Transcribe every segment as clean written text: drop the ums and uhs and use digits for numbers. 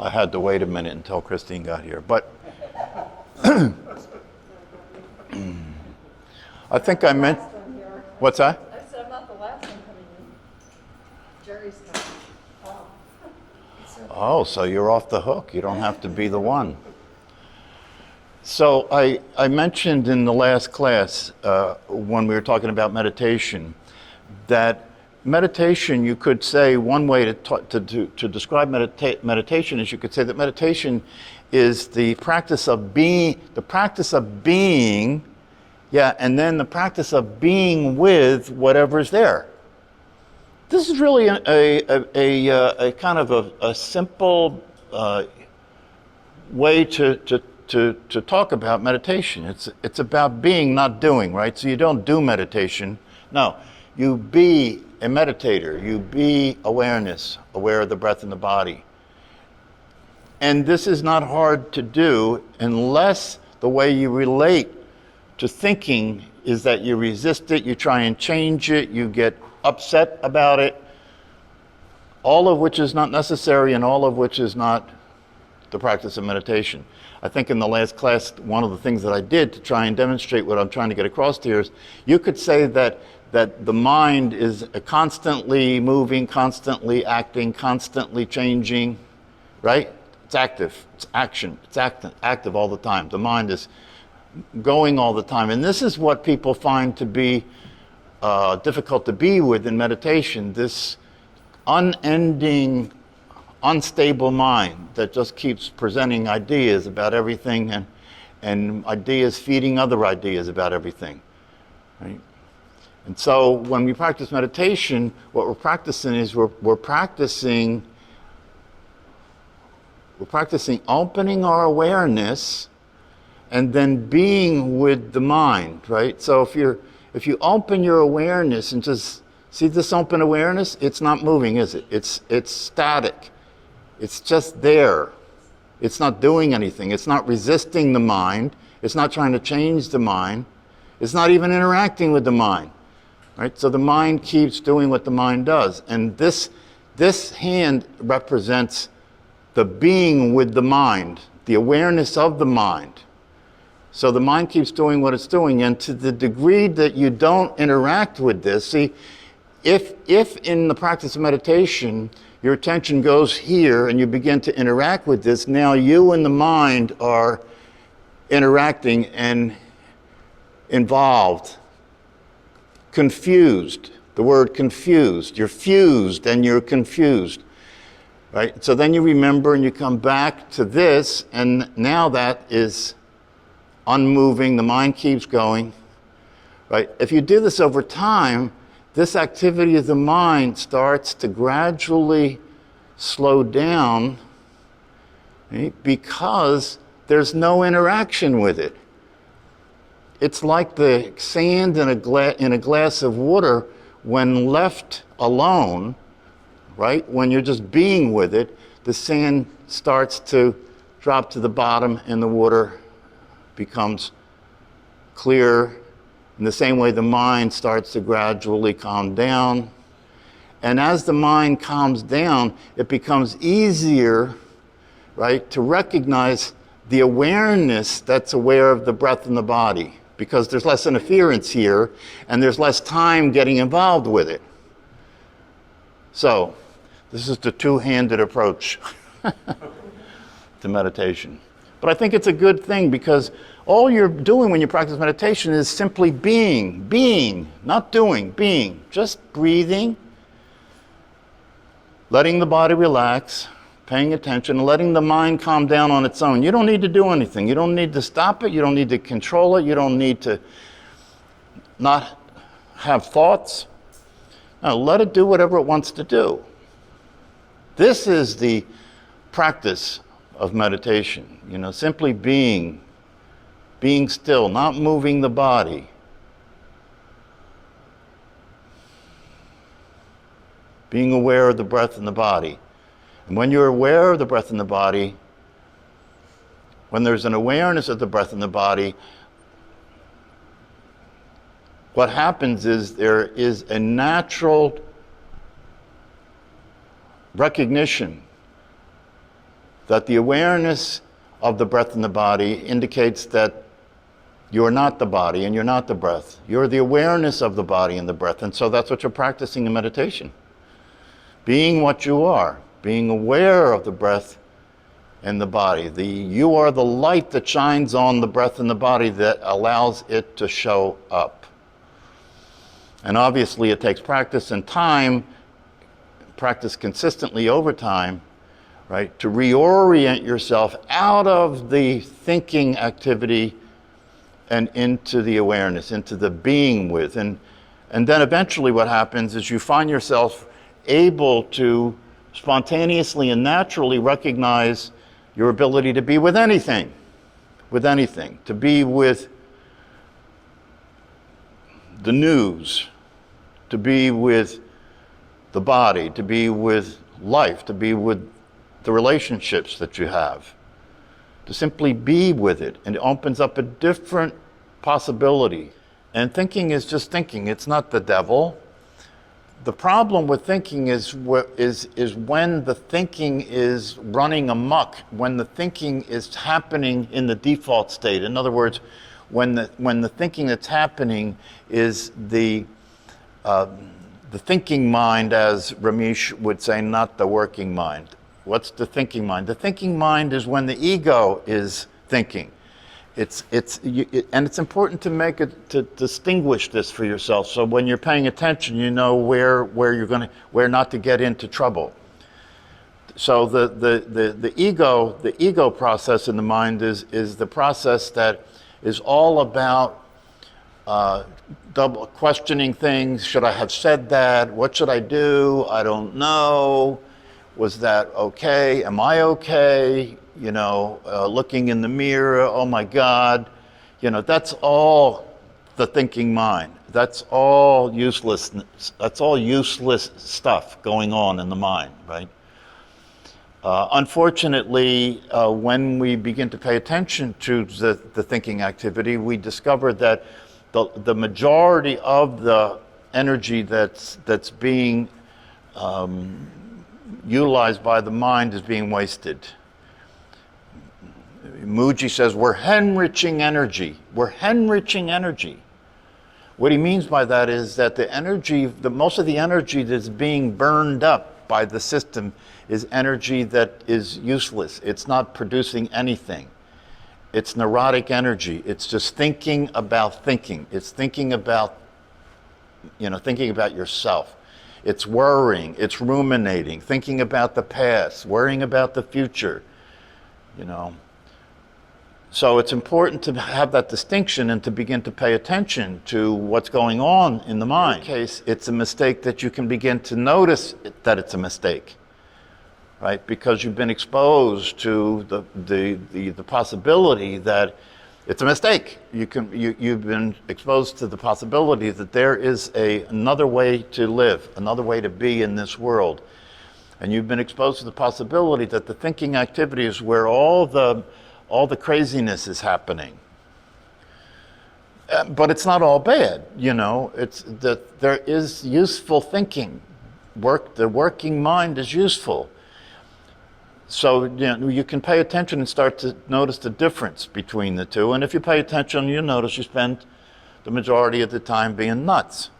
I had to wait a minute until Christine got here. But I think I meant, what's that? I said I'm not the last one coming in. Jerry's coming. Oh, so you're off the hook. You don't have to be the one. So I mentioned in the last class, when we were talking about meditation, that meditation, you could say one way to describe meditation is you could say that meditation is the practice of being, yeah, and then the practice of being with whatever's there. This is really a kind of a simple way to talk about meditation. It's about being, not doing, right? So you don't do meditation. No, you be a meditator. You be awareness, aware of the breath in the body. And this is not hard to do unless the way you relate to thinking is that you resist it, you try and change it, you get upset about it, all of which is not necessary and all of which is not the practice of meditation. I think in the last class, one of the things that I did to try and demonstrate what I'm trying to get across here is you could say that the mind is constantly moving, constantly acting, constantly changing, right? It's active, it's action, it's active all the time. The mind is going all the time. And this is what people find to be difficult to be with in meditation, this unending, unstable mind that just keeps presenting ideas about everything and ideas feeding other ideas about everything, right? And so when we practice meditation, what we're practicing is we're practicing opening our awareness and then being with the mind, right? So if you open your awareness and just see this open awareness, it's not moving, is it? It's static. It's just there. It's not doing anything. It's not resisting the mind. It's not trying to change the mind. It's not even interacting with the mind, right? So the mind keeps doing what the mind does. And this hand represents the being with the mind, the awareness of the mind. So the mind keeps doing what it's doing, and to the degree that you don't interact with this, see, if in the practice of meditation, your attention goes here and you begin to interact with this, now you and the mind are interacting and involved, confused, the word confused. You're fused and you're confused, right? So then you remember and you come back to this, and now that is unmoving, the mind keeps going, right? If you do this over time, this activity of the mind starts to gradually slow down, right? Because there's no interaction with it. It's like the sand in a glass of water when left alone, right? When you're just being with it, the sand starts to drop to the bottom and the water becomes clear. In the same way, the mind starts to gradually calm down. And as the mind calms down, it becomes easier, right, to recognize the awareness that's aware of the breath in the body, because there's less interference here and there's less time getting involved with it. So, this is the two-handed approach to meditation. But I think it's a good thing because all you're doing when you practice meditation is simply being, not doing, being. Just breathing, letting the body relax, paying attention, letting the mind calm down on its own. You don't need to do anything. You don't need to stop it. You don't need to control it. You don't need to not have thoughts. No, let it do whatever it wants to do. This is the practice of meditation, simply being still, not moving the body. Being aware of the breath in the body. And when you're aware of the breath in the body, when there's an awareness of the breath in the body, what happens is there is a natural recognition that the awareness of the breath in the body indicates that you're not the body and you're not the breath. You're the awareness of the body and the breath. And so that's what you're practicing in meditation. Being what you are, being aware of the breath and the body. You are the light that shines on the breath and the body that allows it to show up. And obviously it takes practice and time, practice consistently over time, right, to reorient yourself out of the thinking activity and into the awareness, into the being with. And then eventually what happens is you find yourself able to spontaneously and naturally recognize your ability to be with anything, to be with the news, to be with the body, to be with life, to be with the relationships that you have, to simply be with it. And it opens up a different possibility. And thinking is just thinking. It's not the devil. The problem with thinking is when the thinking is running amok, when the thinking is happening in the default state. In other words, when the thinking that's happening is the thinking mind, as Ramesh would say, not the working mind. What's the thinking mind? The thinking mind is when the ego is thinking. And it's important to distinguish this for yourself. So when you're paying attention, you know where not to get into trouble. So the ego process in the mind is the process that is all about double questioning things. Should I have said that? What should I do? I don't know. Was that okay? Am I okay? Looking in the mirror, oh my God. That's all the thinking mind. That's all uselessness. That's all useless stuff going on in the mind, right? Unfortunately, when we begin to pay attention to the thinking activity, we discover that the majority of the energy that's being utilized by the mind is being wasted. Mooji says, we're henriching energy. We're henriching energy. What he means by that is that most of the energy that's being burned up by the system is energy that is useless. It's not producing anything. It's neurotic energy. It's just thinking about thinking. It's thinking about yourself. It's worrying, it's ruminating, thinking about the past, worrying about the future, So it's important to have that distinction and to begin to pay attention to what's going on in the mind. In your case, it's a mistake that you can begin to notice that it's a mistake, right? Because you've been exposed to the possibility that it's a mistake. You've been exposed to the possibility that there is another way to live, another way to be in this world. And you've been exposed to the possibility that the thinking activity is where all the craziness is happening. But it's not all bad, It's that there is useful thinking. The working mind is useful. So you can pay attention and start to notice the difference between the two. And if you pay attention, you'll notice you spend the majority of the time being nuts.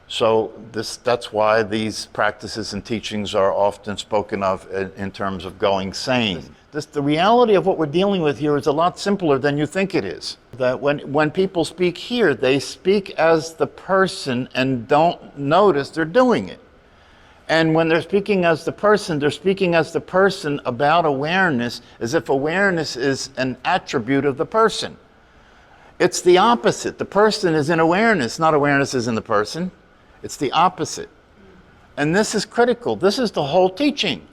So that's why these practices and teachings are often spoken of in terms of going sane. The reality of what we're dealing with here is a lot simpler than you think it is. That when people speak here, they speak as the person and don't notice they're doing it. And when they're speaking as the person, they're speaking as the person about awareness, as if awareness is an attribute of the person. It's the opposite. The person is in awareness, not awareness is in the person. It's the opposite. And this is critical. This is the whole teaching.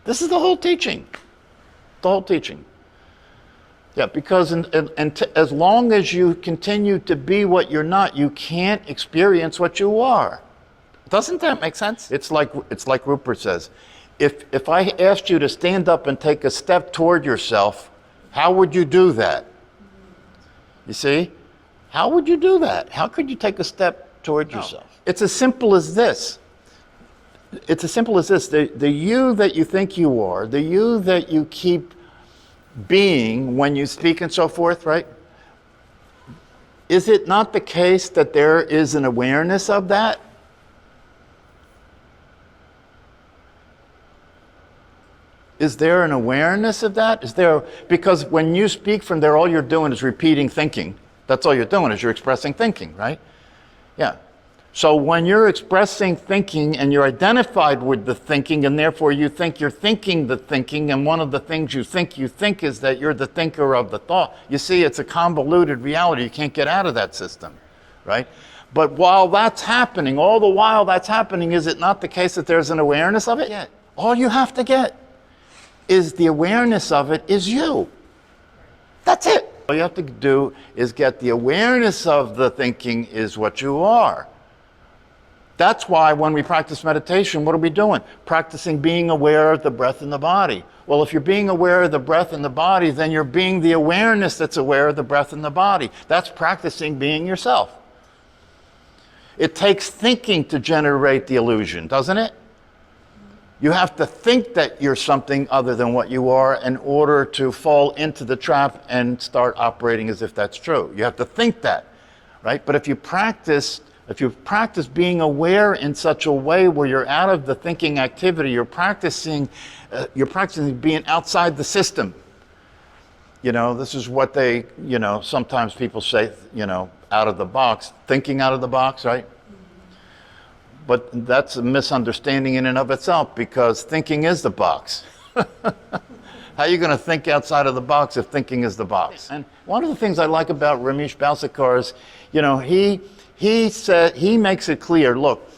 This is the whole teaching. The whole teaching. Yeah, because as long as you continue to be what you're not, you can't experience what you are. Doesn't that make sense? It's like Rupert says, if I asked you to stand up and take a step toward yourself, how would you do that? You see? How would you do that? How could you take a step toward yourself? It's as simple as this. it's as simple as this. The you that you think you are, the you that you keep being when you speak and so forth, right? Is it not the case that there is an awareness of that? Is there an awareness of that? Is there, because when you speak from there, all you're doing is repeating thinking. That's all you're doing, is you're expressing thinking, right? Yeah. So when you're expressing thinking and you're identified with the thinking, and therefore you think you're thinking the thinking, and one of the things you think is that you're the thinker of the thought. You see, it's a convoluted reality. You can't get out of that system, right? But while that's happening, all the while that's happening, is it not the case that there's an awareness of it? Yeah. All you have to get is the awareness of it is you. That's it. All you have to do is get the awareness of the thinking is what you are. That's why when we practice meditation, what are we doing? Practicing being aware of the breath in the body. Well, if you're being aware of the breath in the body, then you're being the awareness that's aware of the breath in the body. That's practicing being yourself. It takes thinking to generate the illusion, doesn't it? You have to think that you're something other than what you are in order to fall into the trap and start operating as if that's true. You have to think that, right? But if you practice being aware in such a way where you're out of the thinking activity, you're practicing being outside the system. You know, this is what they, sometimes people say, out of the box, thinking out of the box, right? But that's a misunderstanding in and of itself, because thinking is the box. How are you going to think outside of the box if thinking is the box? And one of the things I like about Ramesh Balsekar is, he makes it clear, look,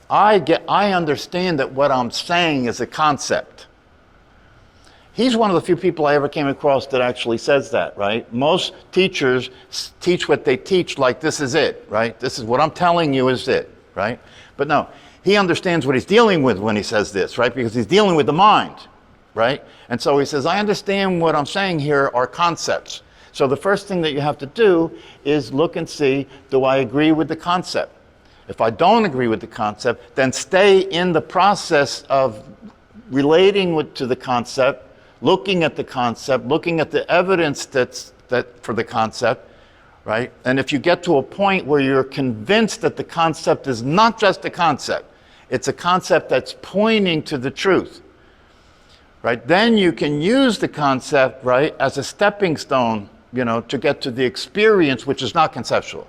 I understand that what I'm saying is a concept. He's one of the few people I ever came across that actually says that, right? Most teachers teach what they teach like this is it, right? This is what I'm telling you is it, right? But no, he understands what he's dealing with when he says this, right? Because he's dealing with the mind, right? And so he says, I understand what I'm saying here are concepts. So the first thing that you have to do is look and see, do I agree with the concept? If I don't agree with the concept, then stay in the process of relating to the concept, looking at the concept, looking at the evidence for the concept, right? And if you get to a point where you're convinced that the concept is not just a concept, it's a concept that's pointing to the truth, right? Then you can use the concept, right, as a stepping stone, to get to the experience, which is not conceptual.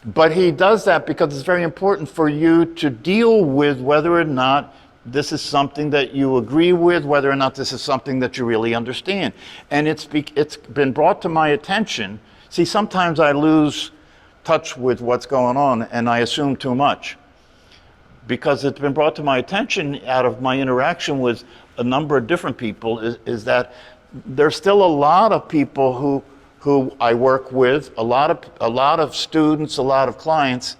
But he does that because it's very important for you to deal with whether or not this is something that you agree with, whether or not this is something that you really understand. And it's been brought to my attention. See, sometimes I lose touch with what's going on and I assume too much. Because it's been brought to my attention out of my interaction with a number of different people is that there's still a lot of people who I work with, a lot of students, a lot of clients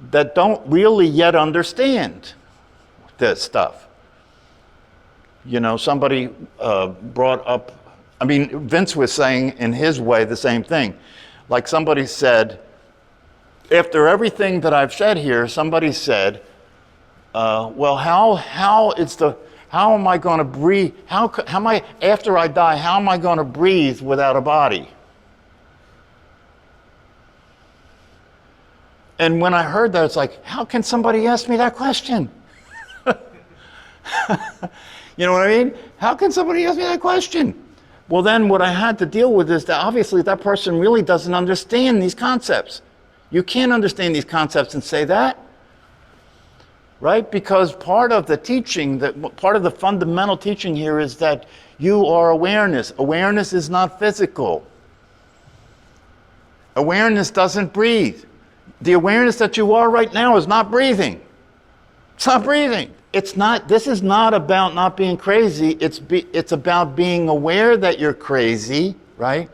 that don't really yet understand this stuff. Somebody brought up, Vince was saying in his way the same thing. Like somebody said, after everything that I've said here, somebody said, well, how am I going to breathe? After I die, how am I going to breathe without a body? And when I heard that, it's like, how can somebody ask me that question? You know what I mean? How can somebody ask me that question? Well, then what I had to deal with is that obviously that person really doesn't understand these concepts. You can't understand these concepts and say that, right? Because part of the teaching, part of the fundamental teaching here is that you are awareness. Awareness is not physical. Awareness doesn't breathe. The awareness that you are right now is not breathing. It's not breathing. This is not about not being crazy. It's about being aware that you're crazy, right?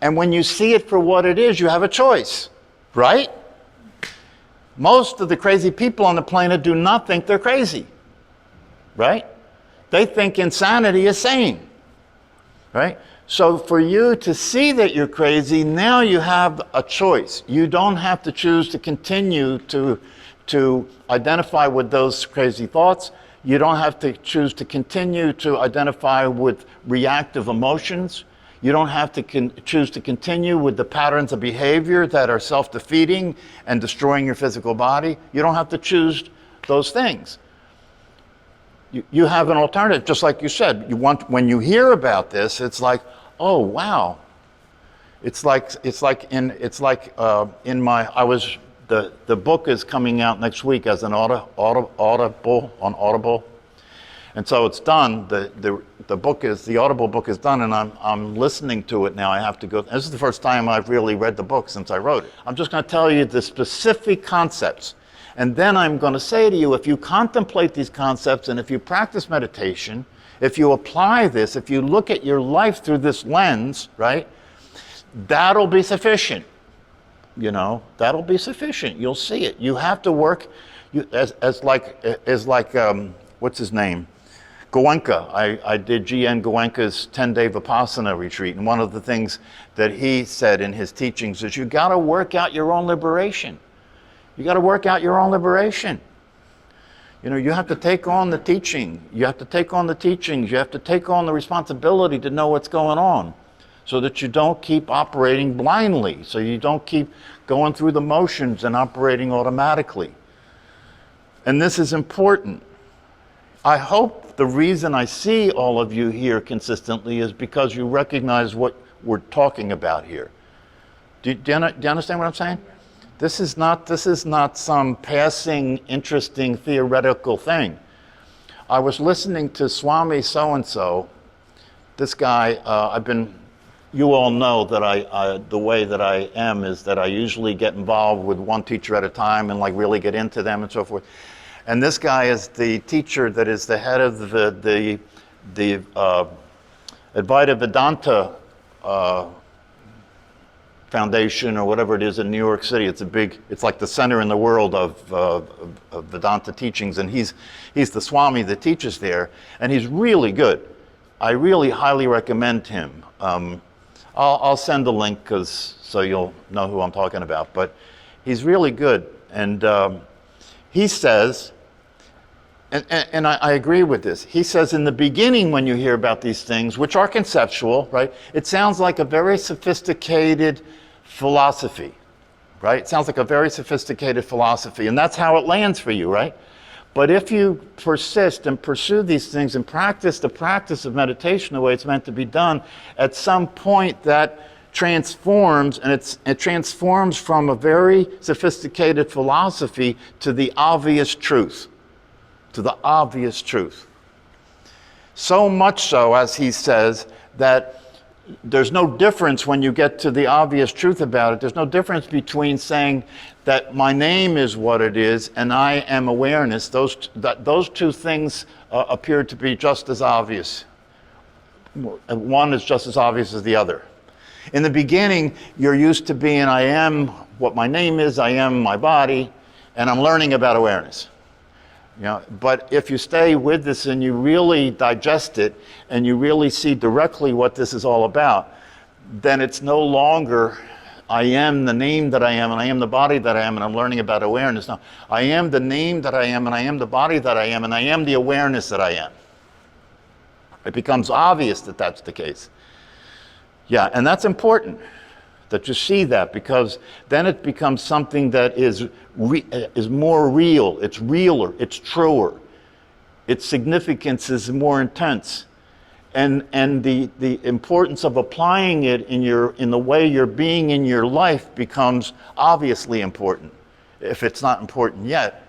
And when you see it for what it is, you have a choice, right? Most of the crazy people on the planet do not think they're crazy, right? They think insanity is sane, right? So for you to see that you're crazy, now you have a choice. You don't have to choose to continue to to identify with those crazy thoughts. You don't have to choose to continue to identify with reactive emotions. You don't have to choose to continue with the patterns of behavior that are self-defeating and destroying your physical body. You don't have to choose those things. You have an alternative, just like you said. When you hear about this, it's like, oh wow. The book is coming out next week as an Audible on Audible, and so it's done. The Audible book is done, and I'm listening to it now. I have to go. This is the first time I've really read the book since I wrote it. I'm just going to tell you the specific concepts. And then I'm going to say to you, if you contemplate these concepts and if you practice meditation, if you apply this, if you look at your life through this lens, right, that'll be sufficient. You know, that'll be sufficient. You'll see it. You have to work as like what's his name? Goenka. I did G.N. Goenka's 10-day Vipassana retreat. And one of the things that he said in his teachings is you got to work out your own liberation. You got to work out your own liberation. You know, you have to take on the teaching. You have to take on the teachings. You have to take on the responsibility to know what's going on so that you don't keep operating blindly, so you don't keep going through the motions and operating automatically. And this is important. I hope the reason I see all of you here consistently is because you recognize what we're talking about here. Do you understand what I'm saying? This is not some passing, interesting, theoretical thing. I was listening to Swami so-and-so. This guy, you all know that the way that I am is that I usually get involved with one teacher at a time and like really get into them and so forth. And this guy is the teacher that is the head of the Advaita Vedanta Foundation or whatever it is in New York City. It's like the center in the world of Vedanta teachings, and he's the Swami that teaches there, and he's really good. I really highly recommend him. I'll send a link so you'll know who I'm talking about, but he's really good. And he says, and I agree with this, he says in the beginning when you hear about these things, which are conceptual, right, it sounds like a very sophisticated philosophy, right? It sounds like a very sophisticated philosophy, and that's how it lands for you, right? But if you persist and pursue these things and practice the practice of meditation the way it's meant to be done, at some point that transforms, and it transforms from a very sophisticated philosophy to the obvious truth. To the obvious truth. So much so, as he says, that there's no difference when you get to the obvious truth about it. There's no difference between saying that my name is what it is and I am awareness. Those two things appear to be just as obvious. One is just as obvious as the other. In the beginning, you're used to being, I am what my name is, I am my body, and I'm learning about awareness. You know, but if you stay with this and you really digest it and you really see directly what this is all about, then it's no longer I am the name that I am and I am the body that I am and I'm learning about awareness. Now, I am the name that I am and I am the body that I am and I am the awareness that I am. It becomes obvious that that's the case. Yeah, and that's important that you see that, because then it becomes something that is more real, it's realer, it's truer. Its significance is more intense. And the importance of applying it in the way you're being in your life becomes obviously important, if it's not important yet.